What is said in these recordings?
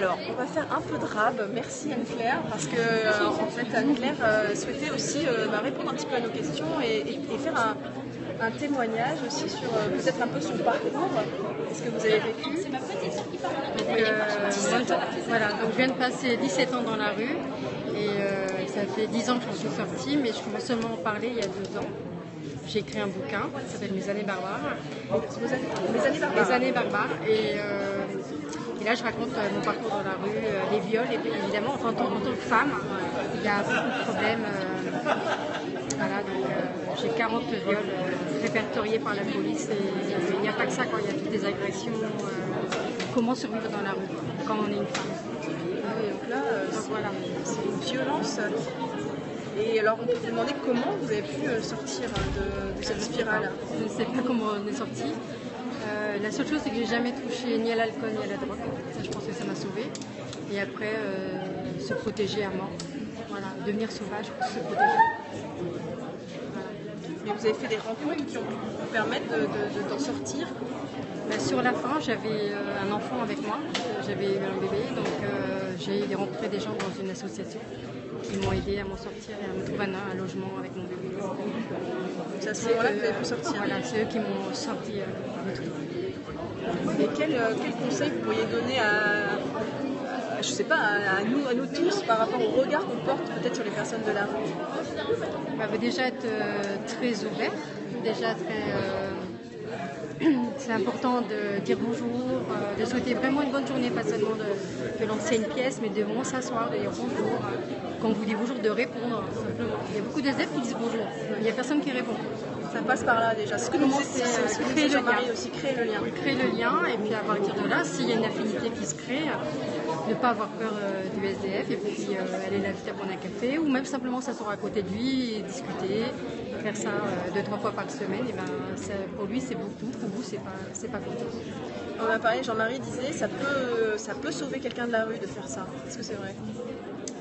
Alors, on va faire un peu de rab. Merci Anne-Claire, parce que en fait Anne-Claire souhaitait aussi répondre un petit peu à nos questions et faire un témoignage aussi sur peut-être un peu son parcours, ce que vous avez vécu. Voilà, donc je viens de passer 17 ans dans la rue et ça fait 10 ans que j'en suis sortie, mais je commence seulement à en parler il y a 2 ans. J'ai écrit un bouquin qui s'appelle Mes années barbares. Les années barbares. Et là, je raconte mon parcours dans la rue, les viols, et évidemment, en tant que femme, il y a beaucoup de problèmes. Voilà, donc j'ai 40 viols répertoriés par la police, et il n'y a pas que ça, il y a toutes les agressions. Comment survivre dans la rue quand on est une femme. Ah oui, donc là, c'est une violence. Et alors, on peut vous demander comment vous avez pu sortir de cette spirale. Je ne sais pas comment on est sorti. La seule chose, c'est que j'ai jamais touché ni à l'alcool ni à la drogue. Ça, je pense que ça m'a sauvée. Et après, se protéger à mort. Voilà, devenir sauvage pour se protéger. Voilà. Mais vous avez fait des rencontres qui ont pu vous permettre d'en sortir. Sur la fin, j'avais un enfant avec moi. J'avais un bébé, donc j'ai rencontré des gens dans une association qui m'ont aidé à m'en sortir et à me trouver un logement avec mon bébé. C'est à ce moment-là que vous avez pu sortir. Voilà, c'est eux qui m'ont sorti de tout. Et quel conseil vous pourriez donner je sais pas, à nous tous par rapport au regard qu'on porte peut-être sur les personnes de la rue? Déjà être très ouvert, déjà très... c'est important de dire bonjour, de souhaiter vraiment une bonne journée, pas seulement de lancer une pièce, mais de vraiment s'asseoir, de dire bonjour. Quand on vous dit bonjour, de répondre simplement. Il y a beaucoup d'élèves qui disent bonjour, il n'y a personne qui répond. Ça passe par là déjà. Ce que nous disait Jean-Marie aussi, créer le lien. Créer le lien, et puis à partir de là, s'il y a une affinité qui se crée, ne pas avoir peur du SDF, et puis aller l'inviter à prendre un café, ou même simplement s'asseoir à côté de lui et discuter. Faire ça 2-3 fois par semaine, et pour lui c'est beaucoup, pour vous c'est pas beaucoup. On a parlé, Jean-Marie disait, ça peut sauver quelqu'un de la rue de faire ça. Est-ce que c'est vrai?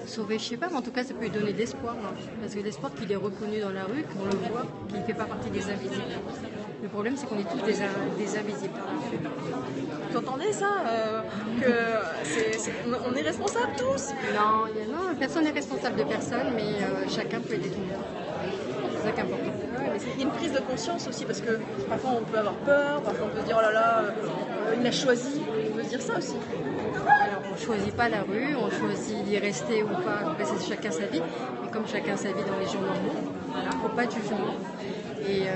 Sauver, je sais pas, mais en tout cas ça peut lui donner de l'espoir, parce que l'espoir qu'il est reconnu dans la rue, qu'on le voit, qu'il ne fait pas partie des invisibles. Le problème c'est qu'on est tous des invisibles. Vous entendez ça on est responsables tous? Non, personne n'est responsable de personne, mais chacun peut aider tout le monde. C'est ça qui est important. Ouais, mais il y a une prise de conscience aussi, parce que parfois on peut avoir peur, parfois on peut se dire oh là là, il a choisi, on peut se dire ça aussi. Alors on ne choisit pas la rue, on choisit d'y rester ou pas, après c'est chacun sa vie, mais comme chacun sa vie dans les jours normaux, il ne faut pas de jugement. Et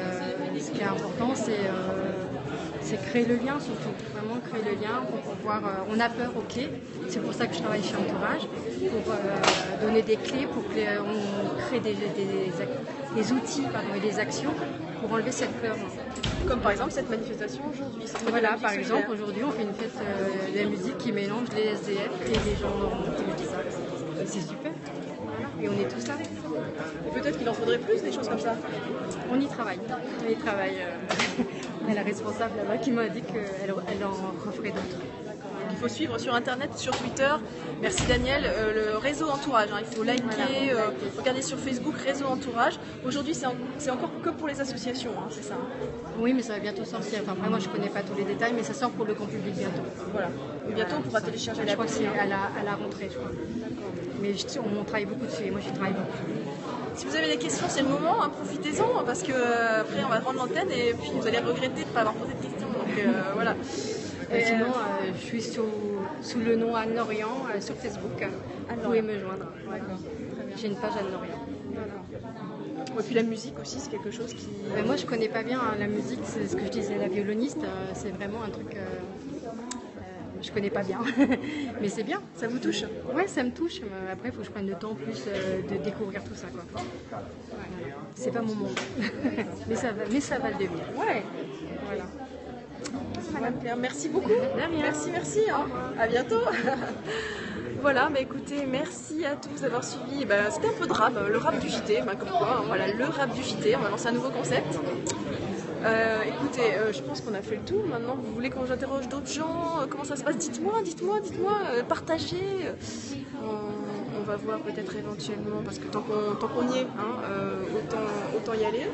ce qui est important, c'est créer le lien surtout, vraiment créer le lien pour pouvoir... on a peur, ok, c'est pour ça que je travaille chez Entourage, pour donner des clés, pour qu'on crée des outils et des actions pour enlever cette peur. Comme par exemple cette manifestation aujourd'hui. Voilà, par exemple, aujourd'hui on fait une fête de la musique qui mélange les SDF et les gens normaux, je dis ça. C'est super, voilà. Et on est tous là. Et peut-être qu'il en faudrait plus, des choses comme ça. On y travaille. On a la responsable là-bas qui m'a dit qu'elle en referait d'autres. Il faut suivre sur internet, sur Twitter. Merci Daniel, le réseau Entourage. Il faut liker, regarder sur Facebook, réseau Entourage. Aujourd'hui, c'est encore que pour les associations, c'est ça? Oui, mais ça va bientôt sortir. Enfin, moi, je ne connais pas tous les détails, mais ça sort pour le grand public bientôt. Voilà. Et bientôt, on pourra télécharger la. Je crois que c'est à la rentrée, je crois. Mais on travaille beaucoup dessus et moi, j'y travaille beaucoup. Si vous avez des questions, c'est le moment, profitez-en, parce que après on va rendre l'antenne et puis vous allez regretter de ne pas avoir posé de questions. Donc voilà. Sinon, je suis sous le nom Anne Lorient sur Facebook. Vous pouvez me joindre. D'accord. J'ai une page Anne Lorient. Et puis la musique aussi, c'est quelque chose qui... moi, je connais pas bien la musique, c'est ce que je disais, la violoniste, c'est vraiment un truc... je connais pas bien, mais c'est bien. Ça vous touche? Ouais, ça me touche. Après, il faut que je prenne le temps plus de découvrir tout ça, quoi. Ouais. C'est pas mon monde, mais ça va le devenir. Ouais. Voilà. Claire, merci beaucoup. De rien. Merci. À bientôt. Voilà, écoutez, merci à tous d'avoir suivi. C'était un peu de rap, le rap du JT, comme quoi, voilà, le rap du JT. On va lancer un nouveau concept. Écoutez, je pense qu'on a fait le tour. Maintenant, vous voulez qu'on j'interroge d'autres gens? Comment ça se passe? Dites-moi, partagez. On va voir peut-être éventuellement, parce que tant qu'on y est, autant y aller.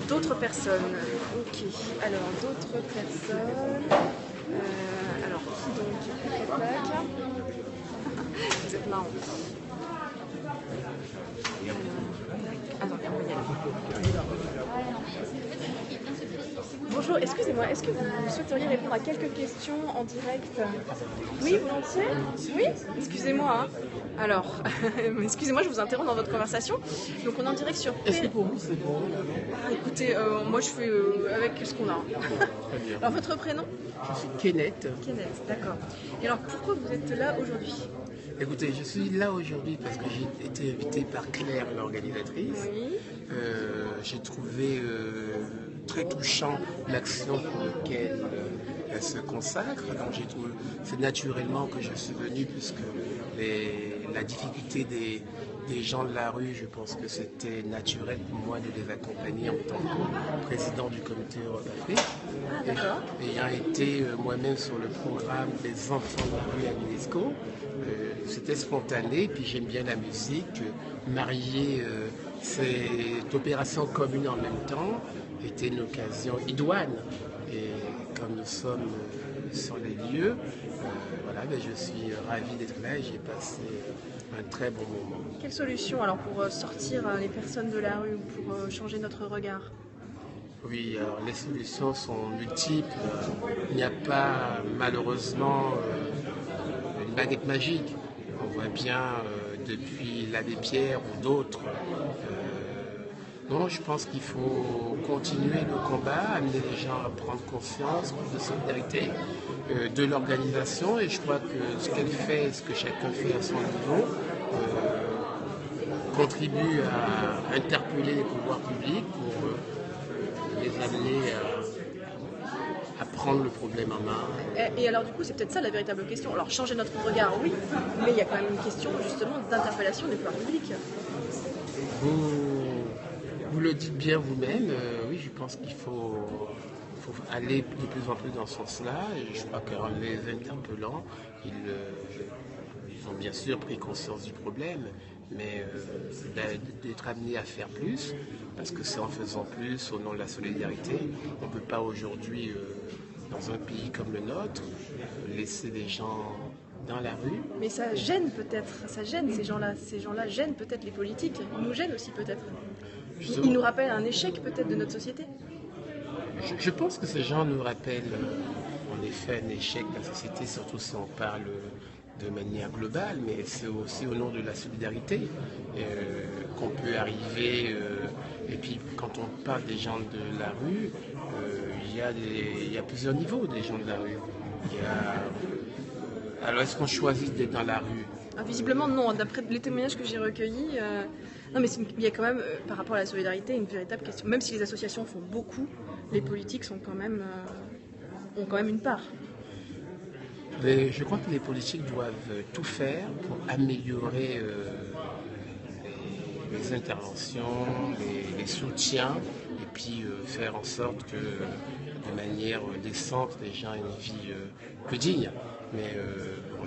D'autres personnes. Ok. Alors, d'autres personnes. Alors, qui donc? marrant. Attends, on va y aller. Bonjour, excusez-moi, est-ce que vous souhaiteriez répondre à quelques questions en direct? Oui, volontiers. Oui, excusez-moi. Hein. Alors, excusez-moi, je vous interromps dans votre conversation. Donc on est en direct sur... Est-ce que pour vous c'est bon? Écoutez, moi je fais avec ce qu'on a. Alors votre prénom? Je suis Kenneth. Kenneth, d'accord. Et alors pourquoi vous êtes là aujourd'hui? Écoutez, je suis là aujourd'hui parce que j'ai été invité par Claire, l'organisatrice. Oui. J'ai trouvé très touchant l'action pour laquelle elle se consacre. Donc c'est naturellement que je suis venu puisque la difficulté des gens de la rue, je pense que c'était naturel pour moi de les accompagner en tant que président du comité Europe Afrique. Ah, d'accord. Ayant été moi-même sur le programme des enfants de la rue à l'UNESCO, c'était spontané, puis j'aime bien la musique. Marier cette opération commune en même temps était une occasion idoine. Et comme nous sommes sur les lieux, voilà, je suis ravi d'être là et j'ai passé un très bon moment. Quelle solution alors pour sortir les personnes de la rue, pour changer notre regard? Oui, alors les solutions sont multiples. Il n'y a pas malheureusement une baguette magique. On voit bien depuis l'abbé Pierre ou d'autres. Non, je pense qu'il faut continuer le combat, amener les gens à prendre conscience de solidarité, de l'organisation. Et je crois que ce qu'elle fait, ce que chacun fait à son niveau, contribue à interpeller les pouvoirs publics pour les amener à prendre le problème en main. Et alors du coup, c'est peut-être ça la véritable question. Alors changer notre regard, oui, mais il y a quand même une question justement d'interpellation des pouvoirs publics. Vous le dites bien vous-même, oui, je pense qu'il faut aller de plus en plus dans ce sens-là. Et je crois qu'en les interpellant, ils ont bien sûr pris conscience du problème, mais d'être amenés à faire plus, parce que c'est en faisant plus, au nom de la solidarité. On ne peut pas aujourd'hui, dans un pays comme le nôtre, laisser les gens dans la rue. Mais ça gêne peut-être, ça gêne ces gens-là. Ces gens-là gênent peut-être les politiques, ils nous gênent aussi peut-être. Ils nous rappellent un échec peut-être de notre société. Je pense que ces gens nous rappellent en effet un échec de la société, surtout si on parle de manière globale, mais c'est aussi au nom de la solidarité qu'on peut arriver. Et puis quand on parle des gens de la rue, il y a plusieurs niveaux des gens de la rue. Alors est-ce qu'on choisit d'être dans la rue? Visiblement non, d'après les témoignages que j'ai recueillis, non mais il y a quand même, par rapport à la solidarité, une véritable question. Même si les associations font beaucoup, les politiques sont quand même, ont quand même une part. Mais je crois que les politiques doivent tout faire pour améliorer les interventions, les soutiens, et puis faire en sorte que de manière décente, les gens aient une vie plus digne. Mais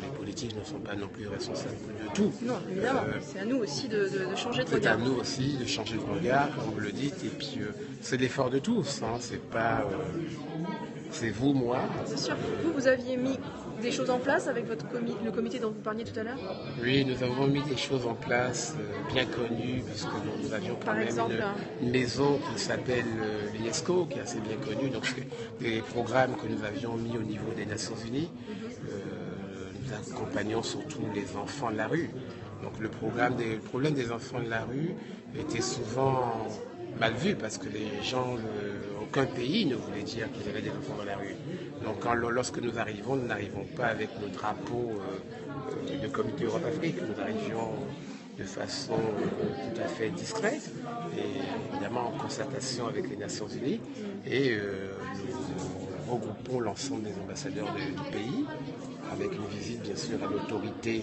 les politiques ne sont pas non plus responsables de tout. Non, évidemment. C'est à nous aussi de changer de regard. C'est à nous aussi de changer de regard, comme vous le dites. Et puis, c'est l'effort de tous. Hein. C'est pas... c'est vous, moi. Bien sûr. Vous aviez mis des choses en place avec le comité dont vous parliez tout à l'heure? Oui, nous avons mis des choses en place bien connues, puisque nous avions quand même une maison qui s'appelle l'UNESCO, qui est assez bien connue. Donc, des programmes que nous avions mis au niveau des Nations Unies. Nous accompagnons surtout les enfants de la rue. Donc le problème des enfants de la rue était souvent mal vu parce que les gens, aucun pays ne voulait dire qu'ils avaient des enfants dans la rue. Donc lorsque nous n'arrivons pas avec nos drapeaux de comité Europe-Afrique, nous arrivions de façon tout à fait discrète et évidemment en concertation avec les Nations Unies et nous regroupons l'ensemble des ambassadeurs du pays avec une visite bien sûr à l'autorité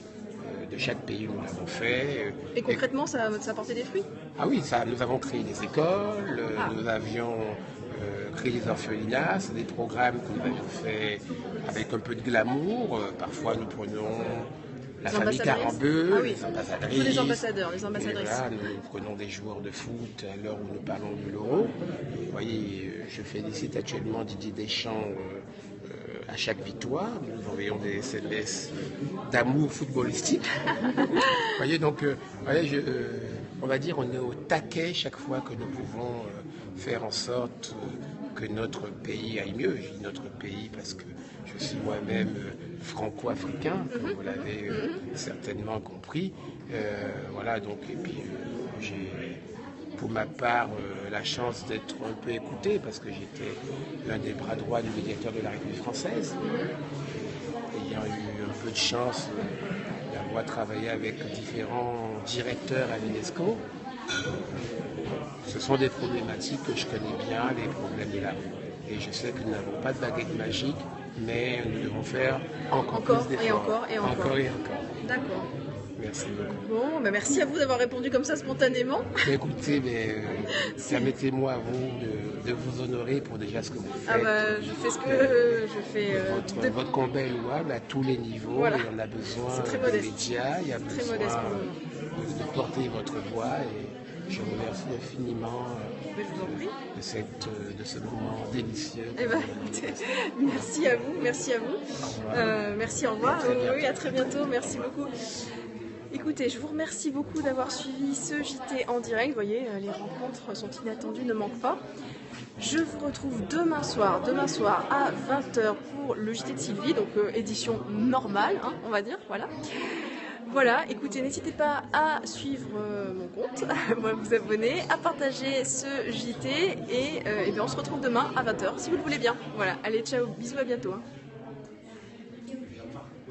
de chaque pays où nous l'avons fait. Et concrètement, ça a porté des fruits? Ah oui, nous avons créé des écoles, nous avions créé des orphelinats, c'est des programmes que nous avions fait avec un peu de glamour. Parfois nous prenons la famille Carambeu, les ambassadrices. Les ambassadeurs, les ambassadrices. Là, nous prenons des joueurs de foot à l'heure où nous parlons de l'Euro. Vous voyez, je félicite actuellement Didier Deschamps à chaque victoire, nous envoyons des SMS d'amour footballistique. Vous voyez, donc, on va dire, on est au taquet chaque fois que nous pouvons faire en sorte que notre pays aille mieux. Je dis notre pays parce que je suis moi-même franco-africain, comme vous l'avez certainement compris. Voilà, donc, et puis j'ai pour ma part la chance d'être un peu écouté parce que j'étais l'un des bras droits du médiateur de la République française. Ayant eu un peu de chance d'avoir travaillé avec différents directeurs à l'UNESCO, ce sont des problématiques que je connais bien, les problèmes de la rue. Et je sais que nous n'avons pas de baguette magique, mais nous devons faire encore plus d'efforts. Encore et encore. D'accord. Merci beaucoup. Bon, bah merci à vous d'avoir répondu comme ça spontanément. Écoutez, permettez-moi à vous de vous honorer pour déjà ce que vous faites. Ah bah, je fais ce que je fais. Votre combat est louable à tous les niveaux. Voilà. Il y en a besoin des médias, il y a besoin de porter votre voix. Et je vous remercie infiniment de ce moment délicieux. Eh ben, écoutez, merci à vous. Merci, au revoir. Oui, à très bientôt. Merci beaucoup. Écoutez, je vous remercie beaucoup d'avoir suivi ce JT en direct. Vous voyez, les rencontres sont inattendues, ne manquent pas. Je vous retrouve demain soir à 20h pour le JT de Sylvie, donc édition normale, hein, on va dire, voilà. Voilà, écoutez, n'hésitez pas à suivre mon compte, à vous abonner, à partager ce JT et bien on se retrouve demain à 20h si vous le voulez bien. Voilà, allez, ciao, bisous, à bientôt. Hein.